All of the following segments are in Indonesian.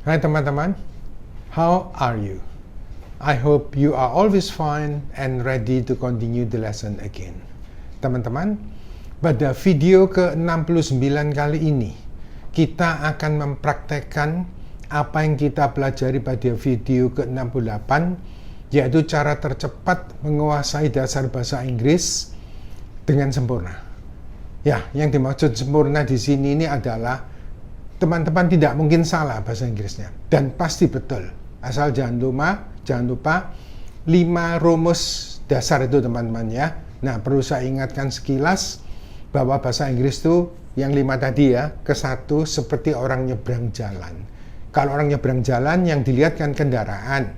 Hai teman-teman, how are you? I hope you are always fine and ready to continue the lesson again. Teman-teman, pada video ke-69 kali ini, kita akan mempraktekkan apa yang kita pelajari pada video ke-68, yaitu cara tercepat menguasai dasar bahasa Inggris dengan sempurna. Ya, yang dimaksud sempurna di sini ini adalah teman-teman tidak mungkin salah bahasa Inggrisnya, dan pasti betul. Asal jangan lupa 5 rumus dasar itu teman-teman ya. Nah, perlu saya ingatkan sekilas bahwa bahasa Inggris itu yang 5 tadi ya. Ke-1 seperti orang nyebrang jalan. Kalau orang nyebrang jalan yang dilihat kan kendaraan.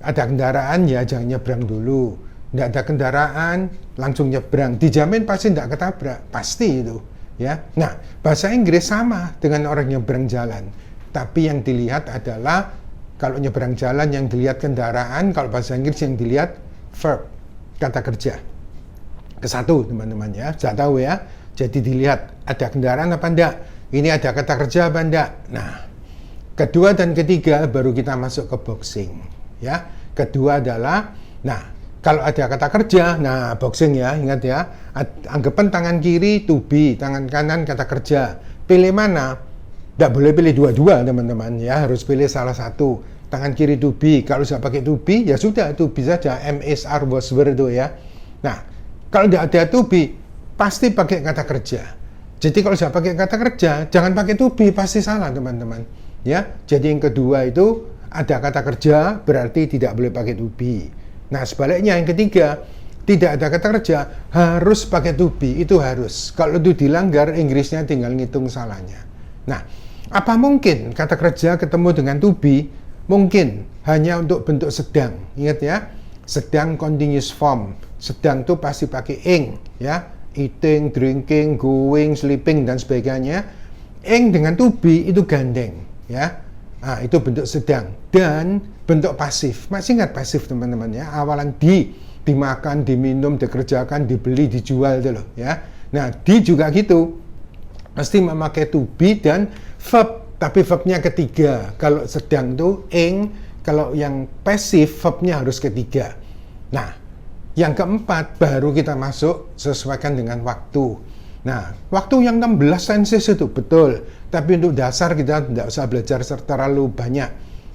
Ada kendaraan ya jangan nyebrang dulu. Tidak ada kendaraan langsung nyebrang. Dijamin pasti tidak ketabrak. Pasti itu. Ya, nah bahasa Inggris sama dengan orang nyebrang jalan, tapi yang dilihat adalah kalau nyebrang jalan yang dilihat kendaraan, kalau bahasa Inggris yang dilihat verb, kata kerja. Ke-1 teman-teman ya, saya tahu ya. Jadi dilihat ada kendaraan apa enggak, ini ada kata kerja apa enggak. Nah, kedua dan ketiga baru kita masuk ke boxing ya. Kedua adalah, nah kalau ada kata kerja, nah boxing ya, ingat ya, anggapan tangan kiri to be, tangan kanan kata kerja. Pilih mana? Tidak boleh pilih dua-dua teman-teman ya, harus pilih salah satu. Tangan kiri to be, kalau saya pakai to be, ya sudah to be saja, am, is, are, was, were itu ya. Nah, kalau tidak ada to be, pasti pakai kata kerja. Jadi kalau saya pakai kata kerja, jangan pakai to be, pasti salah teman-teman. Ya, jadi yang kedua itu ada kata kerja, berarti tidak boleh pakai to be. Nah, sebaliknya yang ketiga, tidak ada kata kerja, harus pakai to be, itu harus. Kalau itu dilanggar, Inggrisnya tinggal ngitung salahnya. Nah, apa mungkin kata kerja ketemu dengan to be? Mungkin, hanya untuk bentuk sedang. Ingat ya, sedang continuous form. Sedang itu pasti pakai ing, ya. Eating, drinking, going, sleeping, dan sebagainya. Ing dengan to be itu gandeng, ya. Nah, itu bentuk sedang. Dan bentuk pasif. Masih ingat pasif teman-teman ya? Awalan dimakan, diminum, dikerjakan, dibeli, dijual itu loh ya. Nah, di juga gitu. Pasti memakai to be dan verb, tapi verbnya ketiga. Kalau sedang itu ing, kalau yang pasif verbnya harus ketiga. Nah, yang keempat baru kita masuk sesuaikan dengan waktu. Nah, waktu yang 16 tenses itu betul. Tapi untuk dasar kita tidak usah belajar terlalu banyak.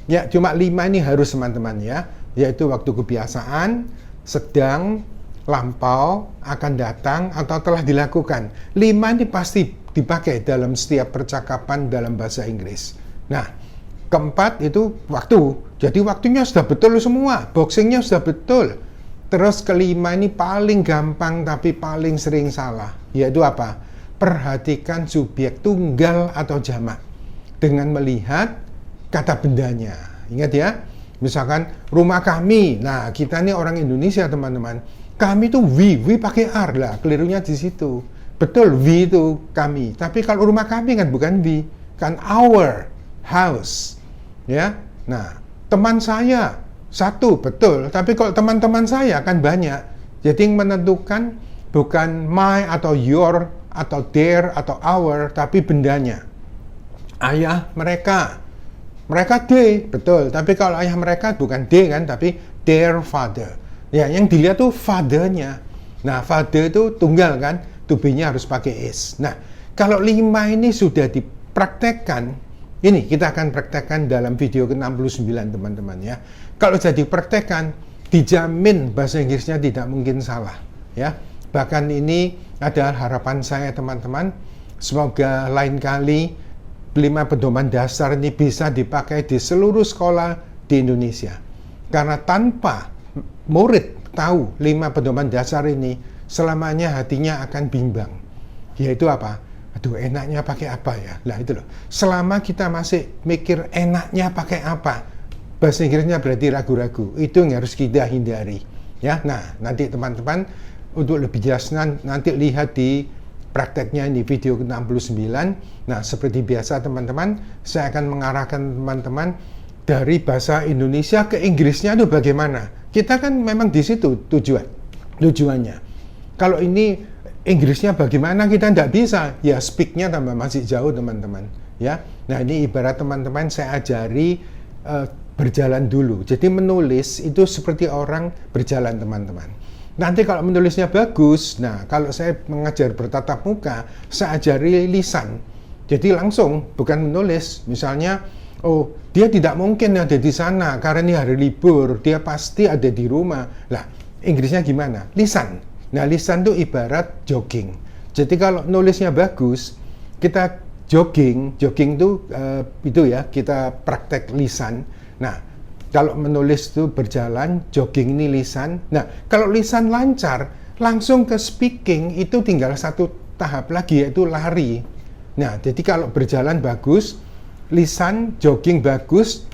Ya, cuma 5 ini harus teman-teman ya. Yaitu waktu kebiasaan, sedang, lampau, akan datang, atau telah dilakukan. 5 ini pasti dipakai dalam setiap percakapan dalam bahasa Inggris. Nah, keempat itu waktu. Jadi waktunya sudah betul semua. Boxingnya sudah betul. Terus kelima ini paling gampang tapi paling sering salah. Yaitu apa? Perhatikan subjek tunggal atau jamak dengan melihat kata bendanya. Ingat ya, misalkan rumah kami. Nah, kita ini orang Indonesia teman-teman. Kami itu we pakai R lah. Kelirunya di situ. Betul, we itu kami. Tapi kalau rumah kami kan bukan we, kan our house. Ya. Nah, teman saya satu, betul. Tapi kalau teman-teman saya kan banyak. Jadi yang menentukan bukan my atau your atau their atau our, tapi bendanya. Ayah mereka. Mereka they, betul. Tapi kalau ayah mereka bukan they kan, tapi their father. Ya, yang dilihat tuh father-nya. Nah, father itu tunggal kan, to be-nya harus pakai is. Nah, kalau 5 ini sudah dipraktekkan, ini kita akan praktekkan dalam video ke-69 teman-teman ya. Kalau jadi praktekkan, dijamin bahasa Inggrisnya tidak mungkin salah ya. Bahkan ini adalah harapan saya teman-teman. Semoga lain kali 5 pedoman dasar ini bisa dipakai di seluruh sekolah di Indonesia. Karena tanpa murid tahu 5 pedoman dasar ini, selamanya hatinya akan bimbang. Yaitu apa? Aduh, enaknya pakai apa ya? Lah itu loh. Selama kita masih mikir enaknya pakai apa, bahasa Inggrisnya berarti ragu-ragu. Itu yang harus kita hindari. Ya, nah nanti teman-teman untuk lebih jelas nanti lihat di prakteknya di video ke-69. Nah, seperti biasa teman-teman, saya akan mengarahkan teman-teman dari bahasa Indonesia ke Inggrisnya itu bagaimana. Kita kan memang di situ tujuannya. Kalau ini Inggrisnya bagaimana kita tidak bisa, ya speak-nya tambah masih jauh teman-teman. ya. Nah, ini ibarat teman-teman saya ajari berjalan dulu. Jadi menulis itu seperti orang berjalan, teman-teman. Nanti kalau menulisnya bagus, nah kalau saya mengajar bertatap muka, saya ajari lisan. Jadi langsung, bukan menulis. Misalnya, oh, dia tidak mungkin ada di sana karena ini hari libur, dia pasti ada di rumah. Lah, Inggrisnya gimana? Lisan. Nah, lisan itu ibarat jogging. Jadi kalau nulisnya bagus, kita jogging itu ya, kita praktek lisan. Nah, kalau menulis itu berjalan, jogging ini lisan. Nah, kalau lisan lancar, langsung ke speaking itu tinggal satu tahap lagi, yaitu lari. Nah, jadi kalau berjalan bagus, lisan, jogging bagus,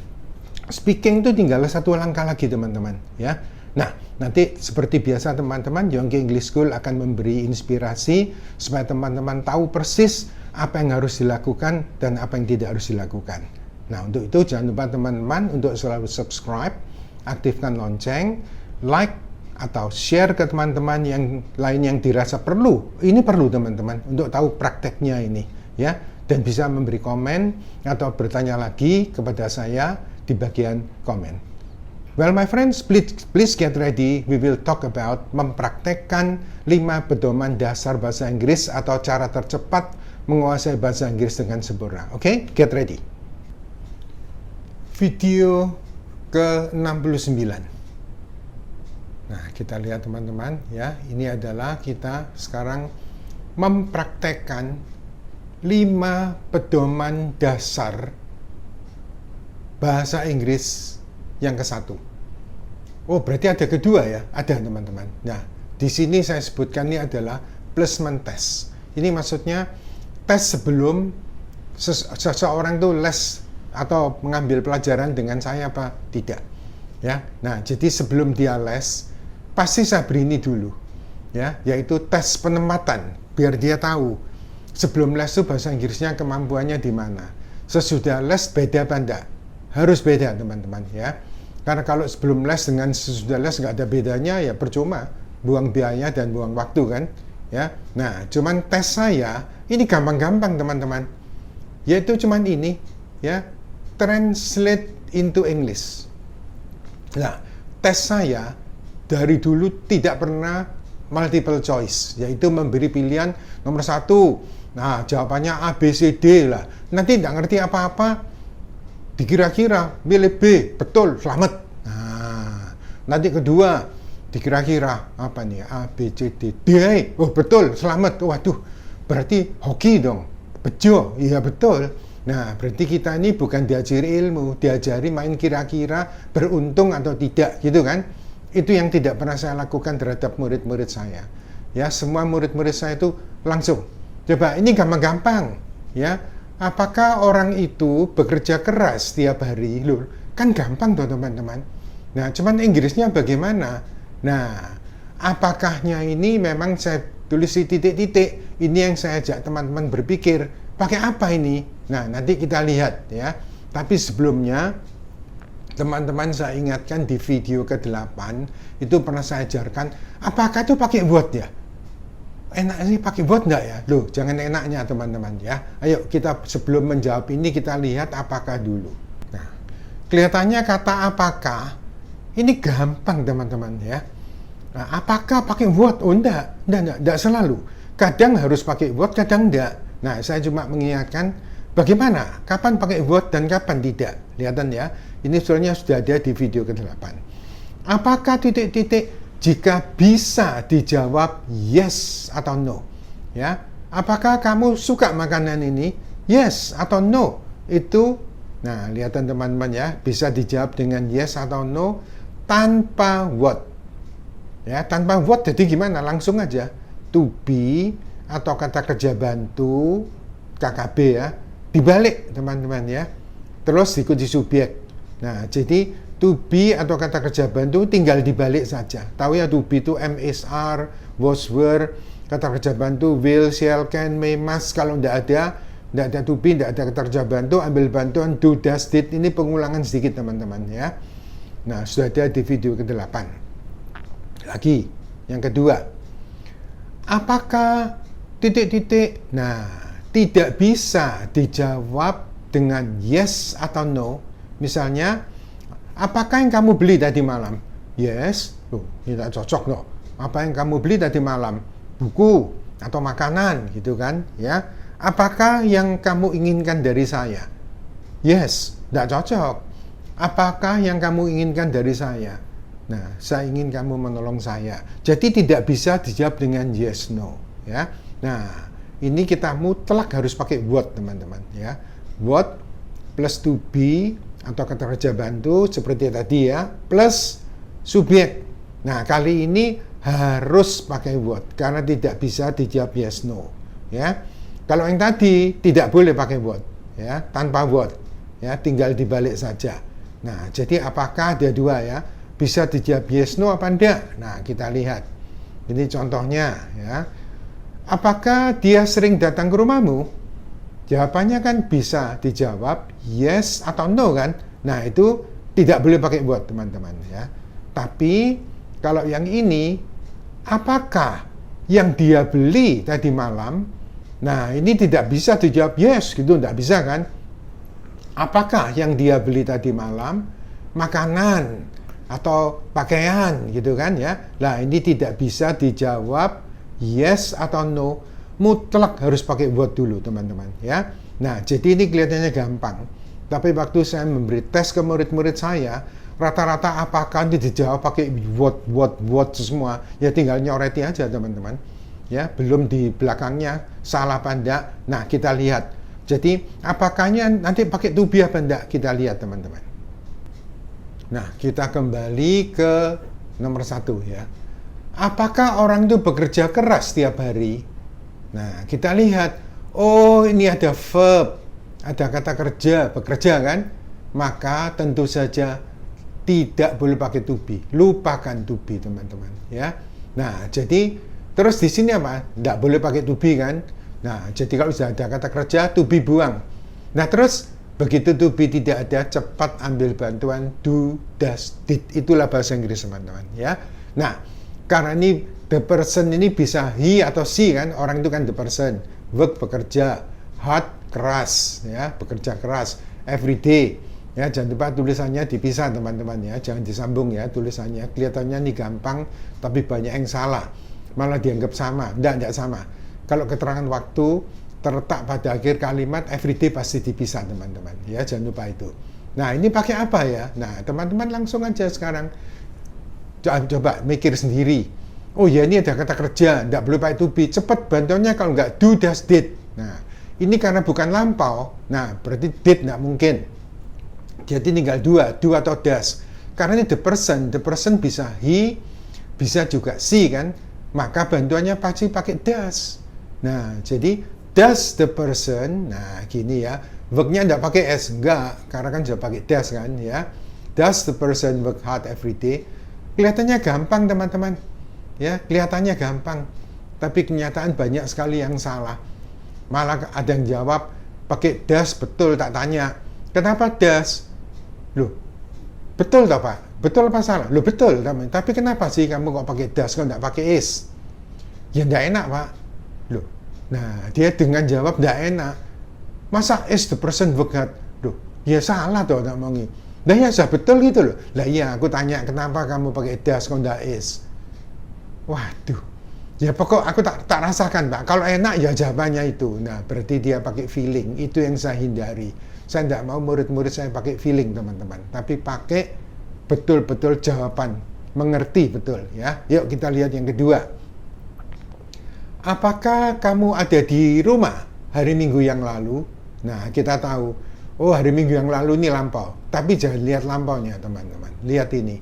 speaking itu tinggal satu langkah lagi, teman-teman, ya. Nah, nanti seperti biasa teman-teman, Yongki English School akan memberi inspirasi supaya teman-teman tahu persis apa yang harus dilakukan dan apa yang tidak harus dilakukan. Nah, untuk itu jangan lupa teman-teman untuk selalu subscribe, aktifkan lonceng, like, atau share ke teman-teman yang lain yang dirasa perlu. Ini perlu teman-teman untuk tahu prakteknya ini, ya. Dan bisa memberi komen atau bertanya lagi kepada saya di bagian komen. Well, my friends, please get ready. We will talk about mempraktekkan 5 pedoman dasar bahasa Inggris atau cara tercepat menguasai bahasa Inggris dengan sempurna. Oke, get ready. Video ke-69. Nah, kita lihat teman-teman ya. Ini adalah kita sekarang mempraktekkan 5 pedoman dasar bahasa Inggris yang ke-1. Oh, berarti ada kedua ya? Ada, teman-teman. Nah, di sini saya sebutkan ini adalah placement test. Ini maksudnya tes sebelum seseorang itu les atau mengambil pelajaran dengan saya apa tidak. Ya. Nah, jadi sebelum dia les, pasti saya beri ini dulu. Ya, yaitu tes penempatan biar dia tahu sebelum les itu bahasa Inggrisnya kemampuannya di mana. Sesudah les beda apa enggak? Harus beda, teman-teman, ya. Karena kalau sebelum les dengan sesudah les nggak ada bedanya, ya percuma, buang biaya dan buang waktu kan, ya. Nah, cuman tes saya ini gampang-gampang, teman-teman, yaitu cuman ini, ya, translate into English. Nah, tes saya dari dulu tidak pernah multiple choice, yaitu memberi pilihan nomor 1. Nah, jawabannya A, B, C, D lah. Nanti nggak ngerti apa-apa, dikira-kira pilih B, betul, selamat. Nah, nanti kedua, dikira-kira apa nih, A, B, C, D, D, oh betul, selamat. Waduh, berarti hoki dong, bejo, iya betul. Nah, berarti kita ini bukan diajari ilmu, diajari main kira-kira beruntung atau tidak, gitu kan. Itu yang tidak pernah saya lakukan terhadap murid-murid saya. Ya, semua murid-murid saya itu langsung. Coba, ini gampang-gampang, ya. Apakah orang itu bekerja keras setiap hari? Loh, kan gampang tuh, teman-teman. Nah, cuman Inggrisnya bagaimana? Nah, apakahnya ini memang saya tulis di titik-titik? Ini yang saya ajak teman-teman berpikir, pakai apa ini? Nah, nanti kita lihat ya. Tapi sebelumnya, teman-teman saya ingatkan di video ke-8, itu pernah saya ajarkan, apakah itu pakai Word ya? Enak sih pakai Word enggak ya? Loh, jangan enaknya, teman-teman ya. Ayo kita sebelum menjawab ini kita lihat apakah dulu. Nah, kelihatannya kata apakah ini gampang, teman-teman ya. Nah, apakah pakai Word? Oh, enggak selalu. Kadang harus pakai Word, kadang enggak. Nah, saya cuma mengingatkan bagaimana, kapan pakai Word dan kapan tidak. Lihatan ya, ini sebenarnya sudah ada di video ke-8. Apakah titik-titik jika bisa dijawab yes atau no, ya. Apakah kamu suka makanan ini? Yes atau no. Itu, nah, lihatan teman-teman ya, bisa dijawab dengan yes atau no tanpa what. Ya, tanpa what jadi gimana? Langsung aja. To be atau kata kerja bantu KKB ya, dibalik, teman-teman ya. Terus diikuti subjek. Nah, jadi to be atau kata kerja bantu tinggal dibalik saja. Tahu ya, to be itu MSR, was, were, kata kerja bantu will, shall, can, may, must. Kalau tidak ada to be, tidak ada kata kerja bantu, ambil bantuan do, does, did. Ini pengulangan sedikit, teman-teman ya. Nah, sudah ada di video ke-8. Lagi, yang kedua. Apakah titik-titik? Nah, tidak bisa dijawab dengan yes atau no. Misalnya, apakah yang kamu beli tadi malam? Yes. Tidak cocok loh. Apa yang kamu beli tadi malam? Buku atau makanan gitu kan, ya. Apakah yang kamu inginkan dari saya? Yes, tidak cocok. Apakah yang kamu inginkan dari saya? Nah, saya ingin kamu menolong saya. Jadi tidak bisa dijawab dengan yes no, ya. Nah, ini kita mutlak harus pakai what, teman-teman, ya. What plus to be atau kata kerja bantu seperti tadi ya, plus subjek. Nah, kali ini harus pakai what karena tidak bisa dijawab yes no, ya. Kalau yang tadi tidak boleh pakai what, ya, tanpa what, ya, tinggal dibalik saja. Nah, jadi apakah ada dua ya? Bisa dijawab yes no apa enggak? Nah, kita lihat. Ini contohnya ya. Apakah dia sering datang ke rumahmu? Jawabannya kan bisa dijawab yes atau no kan? Nah, itu tidak boleh pakai what, teman-teman ya. Tapi kalau yang ini, apakah yang dia beli tadi malam? Nah, ini tidak bisa dijawab yes gitu, tidak bisa kan? Apakah yang dia beli tadi malam makanan atau pakaian gitu kan ya? Nah, ini tidak bisa dijawab yes atau no, mutlak harus pakai what dulu, teman-teman ya. Nah, jadi ini kelihatannya gampang. Tapi waktu saya memberi tes ke murid-murid saya, rata-rata apakah ini dijawab pakai what semua. Ya tinggal nyoreti aja, teman-teman. Ya, belum di belakangnya salah apa enggak. Nah, kita lihat. Jadi, apakahnya nanti pakai to be apa enggak? Kita lihat, teman-teman. Nah, kita kembali ke nomor 1 ya. Apakah orang itu bekerja keras setiap hari? Nah, kita lihat. Oh, ini ada verb. Ada kata kerja, bekerja kan? Maka tentu saja tidak boleh pakai to be. Lupakan to be, teman-teman. Ya. Nah, jadi terus di sini apa? Tidak boleh pakai to be kan? Nah, jadi kalau sudah ada kata kerja, to be buang. Nah, terus begitu to be tidak ada, cepat ambil bantuan do, does, did. Itulah bahasa Inggris, teman-teman. Ya. Nah, karena ini the person ini bisa he atau she kan? Orang itu kan the person. Work bekerja, hard keras, ya, bekerja keras. Every day. Ya, jangan lupa tulisannya dipisah, teman-teman ya. Jangan disambung ya tulisannya. Kelihatannya ini gampang, tapi banyak yang salah. Malah dianggap sama. Tidak sama. Kalau keterangan waktu terletak pada akhir kalimat, everyday pasti dipisah, teman-teman. Ya, jangan lupa itu. Nah, ini pakai apa ya? Nah, teman-teman langsung aja sekarang. Coba mikir sendiri. Oh ya, ini ada kata kerja. Tidak boleh pakai to be. Cepat bantuannya kalau nggak do, does, did. Nah, ini karena bukan lampau. Nah, berarti did tidak mungkin. Jadi tinggal do atau does. Karena ini the person bisa he, bisa juga she kan. Maka bantuannya pasti pakai does. Nah, jadi does the person, nah gini ya, work-nya tidak pakai s, enggak, karena kan sudah pakai does kan ya. Does the person work hard every day? Kelihatannya gampang, teman-teman. Ya, kelihatannya gampang. Tapi kenyataan banyak sekali yang salah. Malah ada yang jawab pakai does, betul, tak tanya. Kenapa does? Loh, betul tak Pak? Betul apa salah? Loh, betul, teman. Tapi kenapa sih kamu kok pakai does, kok tidak pakai is? Ya tidak enak, Pak. Loh, nah dia dengan jawab tidak enak. Masa is the person work hard? Loh, ya salah tuh, tak mau. Nah ya, sudah betul gitu loh. Lah iya, aku tanya kenapa kamu pakai does, kok tidak is? Waduh. Ya pokok aku tak rasakan, Pak. Kalau enak ya jawabannya itu. Nah, berarti dia pakai feeling. Itu yang saya hindari. Saya tidak mau murid-murid saya pakai feeling, teman-teman. Tapi pakai betul-betul jawaban. Mengerti betul ya. Yuk kita lihat yang kedua. Apakah kamu ada di rumah hari Minggu yang lalu? Nah, kita tahu. Oh, hari Minggu yang lalu ini lampau. Tapi jangan lihat lampaunya, teman-teman. Lihat ini.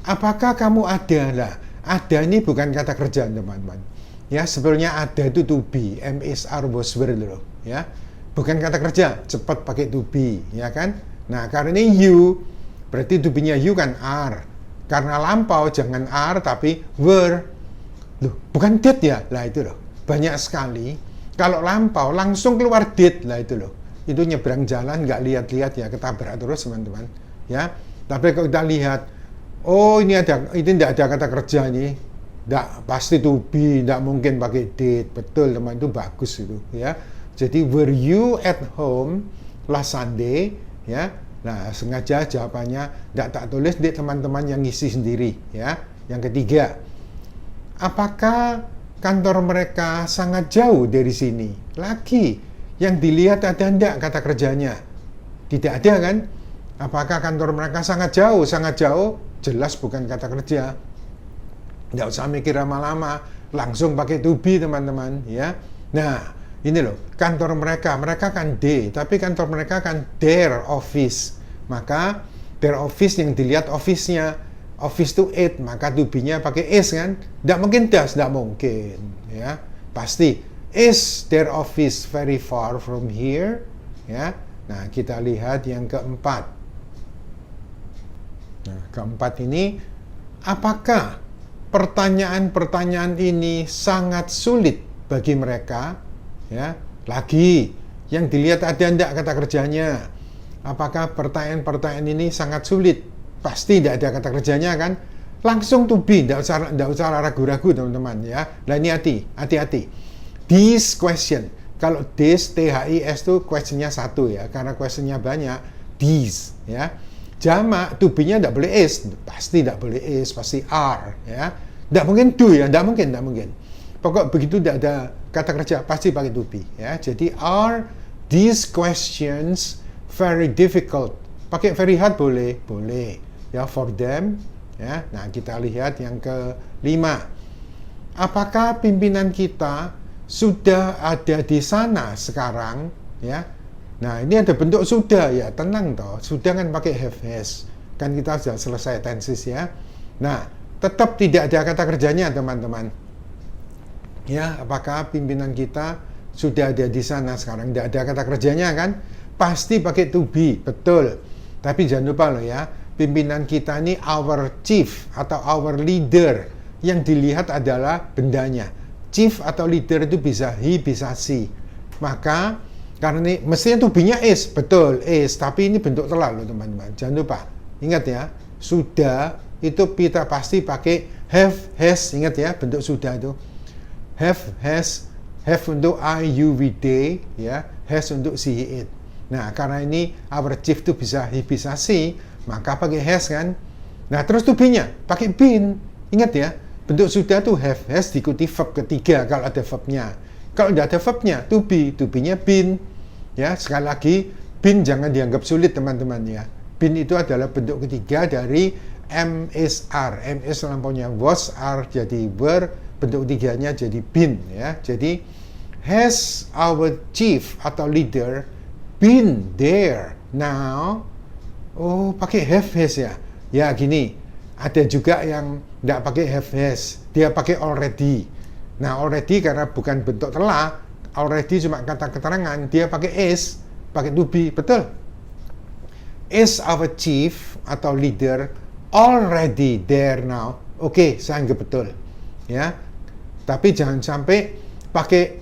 Apakah kamu ada? Lah, ada ini bukan kata kerja, teman-teman. Ya, sebenarnya ada itu to be, MSR was were loh, ya. Bukan kata kerja, cepat pakai to be, ya kan? Nah, karena ini you, berarti to be-nya you kan are. Karena lampau jangan are tapi were. Loh, bukan did ya? Lah itu loh. Banyak sekali kalau lampau langsung keluar did, lah itu loh. Itu nyebrang jalan nggak lihat-lihat ya, ketabrak terus, teman-teman. Ya. Tapi kalau kita lihat, oh ini tidak ada kata kerja nih, tidak pasti to be, tidak mungkin pakai did, betul teman, itu bagus itu ya. Jadi were you at home last Sunday? Ya. Nah, sengaja jawabannya tidak tak tulis, di teman-teman yang ngisi sendiri, ya. Yang ketiga, apakah kantor mereka sangat jauh dari sini? Lagi, yang dilihat ada enggak kata kerjanya? Tidak ada kan? Apakah kantor mereka sangat jauh? Sangat jauh, jelas bukan kata kerja. Tidak usah mikir lama-lama, langsung pakai to be, teman-teman, ya. Nah, ini loh, kantor mereka kan they, tapi kantor mereka kan their office. Maka their office yang dilihat office-nya, office to it, maka to be-nya pakai is kan? Tidak mungkin does, tidak mungkin, ya. Pasti is their office very far from here, ya. Nah, kita lihat yang keempat. Nah, keempat ini, apakah pertanyaan-pertanyaan ini sangat sulit bagi mereka? Ya, lagi yang dilihat ada enggak kata kerjanya. Apakah pertanyaan-pertanyaan ini sangat sulit? Pasti tidak ada kata kerjanya kan? Langsung to be, tidak usah ragu-ragu, teman-teman, ya. Nah, ini hati-hati. This question, kalau this THIS itu questionnya satu, ya, karena questionnya banyak. These, ya. Jamak to be-nya tidak boleh is, pasti tidak boleh is, pasti are, ya. Tidak mungkin do, ya, tidak mungkin. Pokok begitu tidak ada kata kerja, pasti pakai to be, ya. Jadi are these questions very difficult? Pakai very hard boleh, ya, for them, ya. Nah, kita lihat yang kelima. Apakah pimpinan kita sudah ada di sana sekarang, ya? Nah, ini ada bentuk sudah, ya, tenang toh. Sudah kan pakai have has. Kan kita sudah selesai tenses, ya. Nah, tetap tidak ada kata kerjanya, teman-teman. Ya, apakah pimpinan kita sudah ada di sana sekarang? Tidak ada kata kerjanya kan? Pasti pakai to be, betul. Tapi jangan lupa loh ya, pimpinan kita ini our chief atau our leader. Yang dilihat adalah bendanya. Chief atau leader itu bisa he, bisa she. Maka, karena ini mestinya to be-nya is, betul, is. Tapi ini bentuk telah loh, teman-teman. Jangan lupa, ingat ya, sudah itu kita pasti pakai have, has. Ingat ya, bentuk sudah itu. Have, has, have untuk I, you, we, they, ya, has untuk she, he, it. Nah, karena ini our chief itu bisa he, bisa she, maka pakai has kan. Nah, terus to be-nya pakai been. Ingat ya, bentuk sudah tuh have, has diikuti verb ketiga kalau ada verb-nya. Kalau tidak ada verb-nya, to be-nya been. Ya, sekali lagi, been jangan dianggap sulit, teman-teman, ya. Been itu adalah bentuk ketiga dari am, is, are. Am, is lampaunya was, are jadi were, bentuk ketiganya jadi been, ya. Jadi has our chief atau leader been there now? Oh, pakai have has ya. Ya gini, ada juga yang tidak pakai have has, dia pakai already. Nah, already karena bukan bentuk telah, already cuma kata keterangan, dia pakai is, pakai to be, betul. Is our chief atau leader already there now? Oke, saya anggap betul, ya. Tapi jangan sampai pakai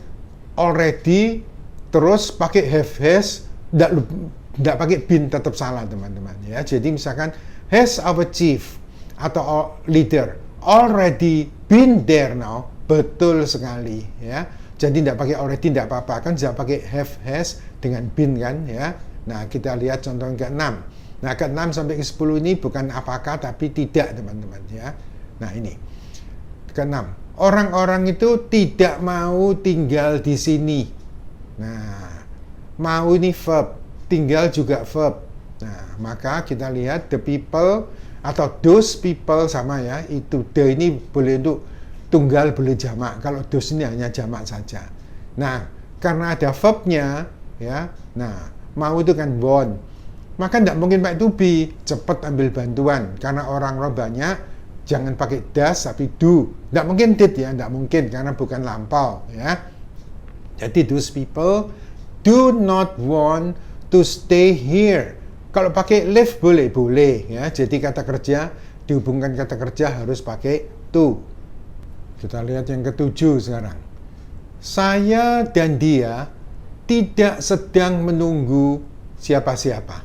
already terus pakai have has, tidak pakai been, tetap salah, teman-teman, ya. Jadi misalkan has our chief atau leader already been there now, betul sekali, ya. Jadi tidak pakai already tidak apa-apa, kan bisa pakai have has dengan been kan, ya. Nah, kita lihat contoh yang ke-6. Nah, ke-6 sampai ke-10 ini bukan apakah tapi tidak, teman-teman, ya. Nah, ini ke-6. Orang-orang itu tidak mau tinggal di sini. Nah, mau ini verb, tinggal juga verb. Nah, maka kita lihat the people atau those people sama ya. Itu the ini boleh untuk tunggal, boleh jamak. Kalau those ini hanya jamak saja. Nah, karena ada verbnya, ya. Nah, mau itu kan want. Maka tidak mungkin pakai to be. Cepat ambil bantuan. Karena orang-orang banyak, jangan pakai does tapi do. Tidak mungkin did ya, tidak mungkin karena bukan lampau ya. Jadi those people do not want to stay here. Kalau pakai live boleh ya. Jadi kata kerja dihubungkan kata kerja harus pakai to. Kita lihat yang ke-7 sekarang. Saya dan dia tidak sedang menunggu siapa-siapa.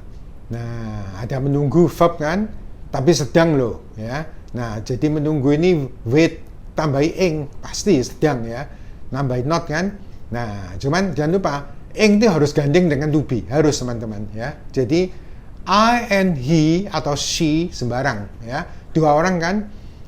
Nah, ada menunggu verb kan, tapi sedang loh ya. Nah, jadi menunggu ini wait tambahi ing, pasti sedang ya. Nambahi not kan. Nah, cuman jangan lupa ing itu harus gandeng dengan to be, harus teman-teman ya. Jadi I and he atau she sembarang ya, dua orang kan,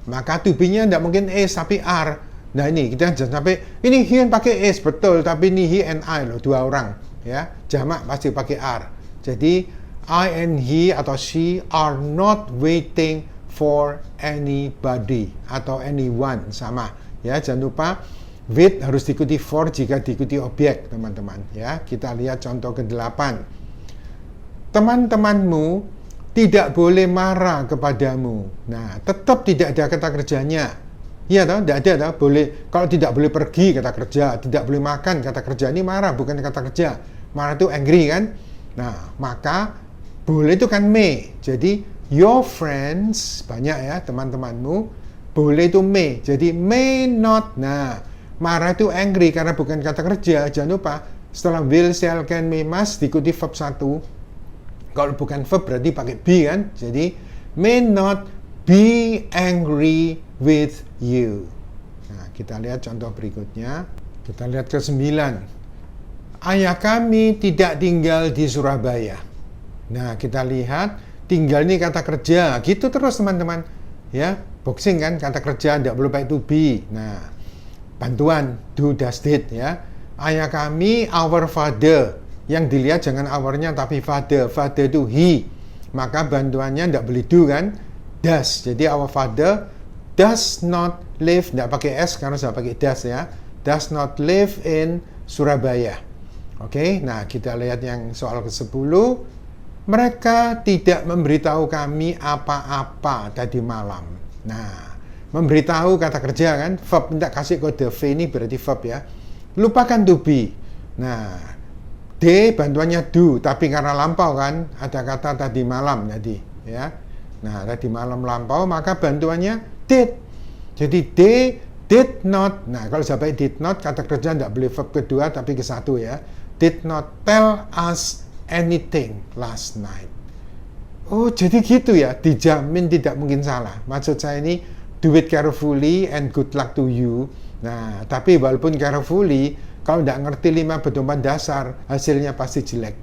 maka to be-nya tidak mungkin is tapi are. Nah ini kita jangan sampai ini he yang pakai is betul, tapi ini he and I loh, dua orang ya, jamak pasti pakai are. Jadi I and he atau she are not waiting for anybody atau anyone, sama ya. Jangan lupa with harus diikuti for jika diikuti objek teman-teman ya. Kita lihat contoh ke-8. Teman-temanmu tidak boleh marah kepadamu. Nah, tetap tidak ada kata kerjanya. Iya toh, tidak ada toh. Boleh, kalau tidak boleh pergi kata kerja, tidak boleh makan kata kerja. Ini marah bukan kata kerja. Marah itu angry kan? Nah, maka boleh itu kan may. Jadi your friends, banyak ya teman-temanmu, boleh itu may. Jadi may not. Nah, marah itu angry karena bukan kata kerja. Jangan lupa setelah will, shall, can, may, must diikuti verb 1. Kalau bukan verb berarti pakai be kan. Jadi may not be angry with you. Nah, kita lihat contoh berikutnya. Kita lihat ke-9. Ayah kami tidak tinggal di Surabaya. Nah, kita lihat tinggal ini kata kerja. Gitu terus teman-teman. Ya, boxing kan kata kerja, tidak perlu pakai to be. Nah, bantuan do, does, did ya. Ayah kami, our father. Yang dilihat jangan our-nya tapi father. Father itu he. Maka bantuannya tidak boleh do kan? Does. Jadi our father does not live, tidak pakai s karena sudah pakai does ya. Does not live in Surabaya. Oke, nah kita lihat yang soal ke-10. Mereka tidak memberitahu kami apa-apa tadi malam. Nah, memberitahu kata kerja kan, verb, tidak kasih kode V ini berarti verb ya. Lupakan to be. Nah, D bantuannya do, tapi karena lampau kan, ada kata tadi malam jadi ya. Nah, tadi malam lampau, maka bantuannya did. Jadi they did not. Nah, kalau sampai did not, kata kerja tidak boleh verb kedua tapi ke satu ya. Did not tell us anything last night. Oh, jadi gitu ya, dijamin tidak mungkin salah. Maksud saya ini, do it carefully and good luck to you. Nah, tapi walaupun carefully, kalau tidak ngerti 5 pedoman dasar, hasilnya pasti jelek.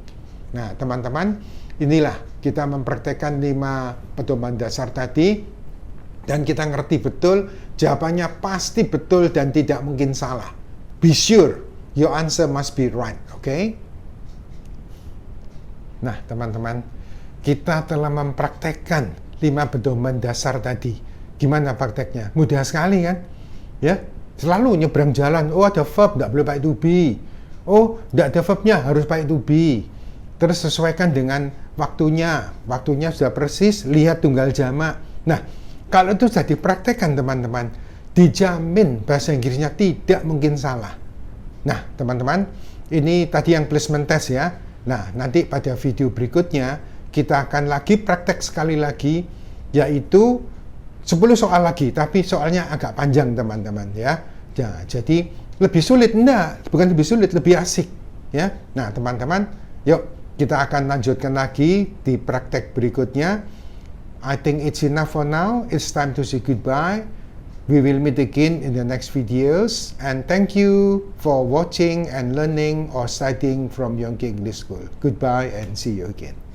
Nah, teman-teman, inilah kita mempraktekkan 5 pedoman dasar tadi, dan kita ngerti betul, jawabannya pasti betul dan tidak mungkin salah. Be sure, your answer must be right, okay? Nah, teman-teman, kita telah mempraktekkan 5 pedoman dasar tadi. Gimana prakteknya? Mudah sekali kan? Ya, selalu nyebrang jalan, oh ada verb, tidak boleh pakai to be. Oh, tidak ada verbnya, harus pakai to be. Terus sesuaikan dengan waktunya. Waktunya sudah persis, lihat tunggal jamak. Nah, kalau itu sudah dipraktekkan teman-teman, dijamin bahasa Inggrisnya tidak mungkin salah. Nah, teman-teman, ini tadi yang placement test ya. Nah, nanti pada video berikutnya, kita akan lagi praktek sekali lagi, yaitu 10 soal lagi, tapi soalnya agak panjang teman-teman ya. Ya, jadi lebih sulit, enggak, bukan lebih sulit, lebih asik ya. Nah, teman-teman, yuk kita akan lanjutkan lagi di praktek berikutnya. I think it's enough for now. It's time to say goodbye. We will meet again in the next videos, and thank you for watching and learning or studying from Yongki English School. Goodbye and see you again.